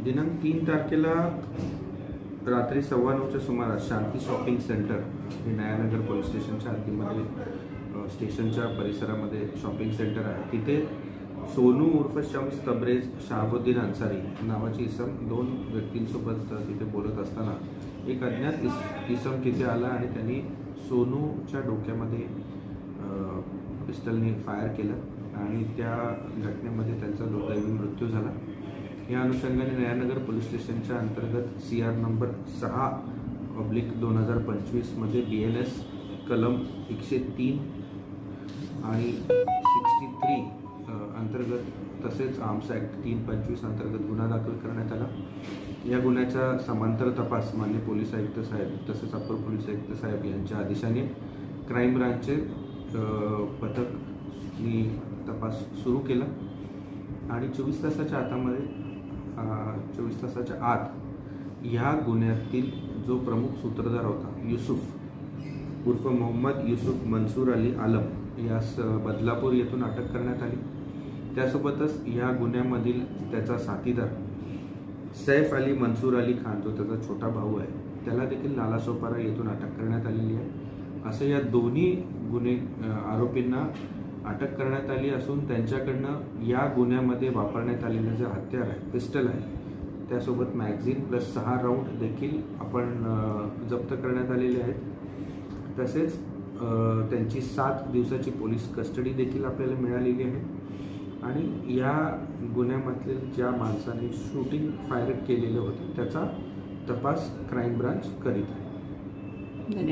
दिनांक 3 तारखेला रात्री 9:15च्या सुमारास शांती शॉपिंग सेंटर हे नयानगर पोलीस स्टेशनच्या हद्दीमध्ये स्टेशनच्या परिसरामध्ये शॉपिंग सेंटर आहे. तिथे सोनू उर्फ शम्स तबरेज शहाबुद्दीन अन्सारी नावाची इसम 2 व्यक्तींसोबत तिथे बोलत असताना एक अज्ञात इसम तिथे आला आणि त्यांनी सोनूच्या डोक्यामध्ये पिस्टलने फायर केलं आणि त्या घटनेमध्ये त्यांचा दुर्दैवी मृत्यू झाला. या अनुषंगाने नयानगर पोलीस स्टेशनच्या अंतर्गत CR नंबर 6/2025 मध्ये BNS कलम 103 आणि 63 अंतर्गत तसेच आर्म्स ॲक्ट 325 अंतर्गत गुन्हा दाखल करण्यात आला. या गुन्ह्याचा समांतर तपास मान्य पोलीस आयुक्त साहेब तसेच अप्पर पोलीस आयुक्त साहेब यांच्या आदेशाने क्राईम ब्रांचचे पथकनी तपास सुरू केला आणि 24 तासाच्या आत ह्या गुन्ह्यातील जो प्रमुख सूत्रधार होता युसुफ उर्फ मोहम्मद युसुफ मंसूर अली आलम यास बदलापूर येथून अटक करण्यात आली. त्यासोबतच या गुन्ह्यामधील त्याचा साथीदार सैफ अली मंसूर अली खान जो त्याचा छोटा भाऊ आहे त्याला देखील नालासोपारा येथून अटक करण्यात आलेली आहे. असं या दोन्ही आरोपींना अटक करण्यात आली असून त्यांच्याकडनं या गुन्ह्यामध्ये वापरण्यात आलेलं जे हत्यार आहे पिस्टल आहे त्यासोबत मॅगझिन प्लस 6 राऊंड देखील आपण जप्त करण्यात आलेले आहेत. तसेच त्यांची 7 दिवसाची पोलीस कस्टडी देखील आपल्याला मिळालेली आहे आणि या गुन्ह्यामधील ज्या माणसाने शूटिंग फायर केलेलं होतं त्याचा तपास क्राईम ब्रांच करीत आहे. धन्यवाद.